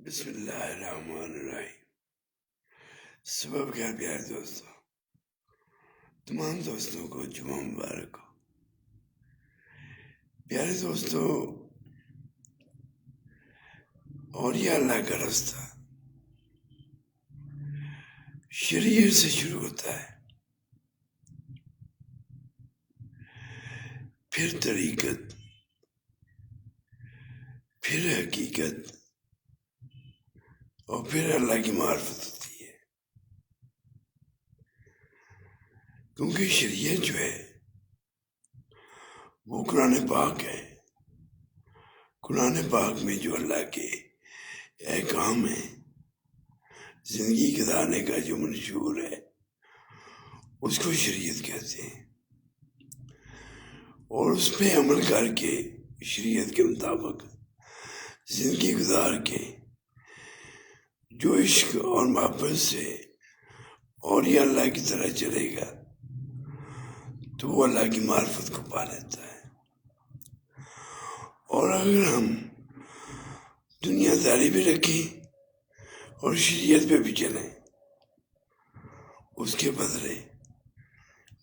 بسم اللہ الرحمن الرحیم۔ سبب خیر پیارے دوستوں، تمام دوستوں کو جمعہ مبارک ہو۔ پیارے دوستوں، اور یہ اللہ کا راستہ شریعت سے شروع ہوتا ہے، پھر طریقت، پھر حقیقت، اور پھر اللہ کی معرفت ہوتی ہے۔ کیونکہ شریعت جو ہے وہ قرآن پاک ہے۔ قرآن پاک میں جو اللہ کے احکام ہیں، زندگی گزارنے کا جو منشور ہے، اس کو شریعت کہتے ہیں، اور اس پہ عمل کر کے شریعت کے مطابق زندگی گزار کے جو عشق اور محبت سے اور یہ اللہ کی طرح چلے گا تو وہ اللہ کی معرفت کو پا لیتا ہے۔ اور اگر ہم دنیا داری بھی رکھیں اور شریعت پہ بھی چلیں، اس کے بدلے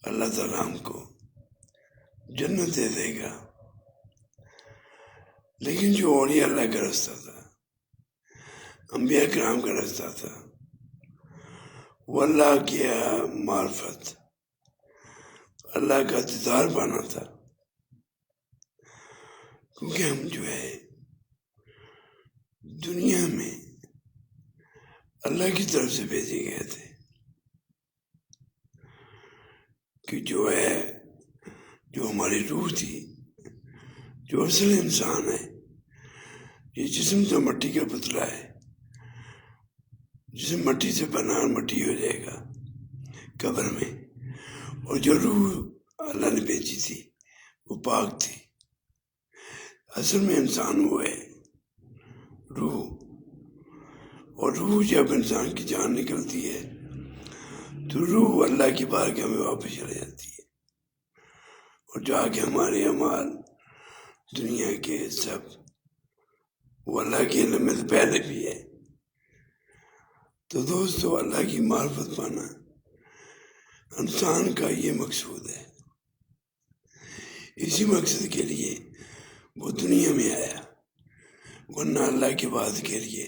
اللہ تعالیٰ ہم کو جنت دے دے گا۔ لیکن جو اولیاء اللہ کا راستہ تھا، انبیاء کرام کا راستہ تھا، وہ اللہ کی معرفت، اللہ کا دیدار پانا تھا۔ کیونکہ ہم جو ہے دنیا میں اللہ کی طرف سے بھیجے گئے تھے کہ جو ہماری روح تھی، جو اصل انسان ہے، یہ جسم تو مٹی کا پتلا ہے، جسم مٹی سے بنا اور مٹی ہو جائے گا قبر میں، اور جو روح اللہ نے بھیجی تھی وہ پاک تھی۔ اصل میں انسان وہ ہے روح، اور روح جب انسان کی جان نکلتی ہے تو روح اللہ کی بارگاہ میں واپس چلی جاتی ہے، اور جا کے ہمارے اعمال دنیا کے سب وہ اللہ کے علم میں پہلے بھی ہے۔ تو دوستو، اللہ کی معرفت پانا انسان کا یہ مقصود ہے۔ اسی مقصد کے لیے وہ دنیا میں آیا، ورنہ اللہ کی بات کے لیے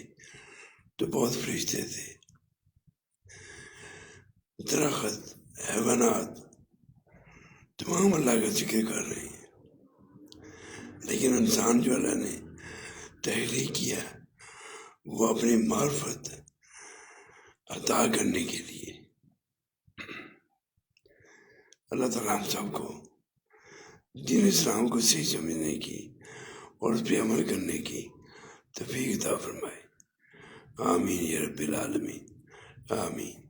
تو بہت فرشتے تھے، درخت، حیوانات، تمام اللہ کا ذکر کر رہے ہیں۔ لیکن انسان جو اللہ نے تخلیق کیا وہ اپنی معرفت عطا کرنے کے لیے۔ اللہ تعالیٰ ہم سب کو دین اسلام کو صحیح سمجھنے کی اور اس پہ عمل کرنے کی توفیق عطا فرمائے۔ آمین یا رب العالمین، آمین۔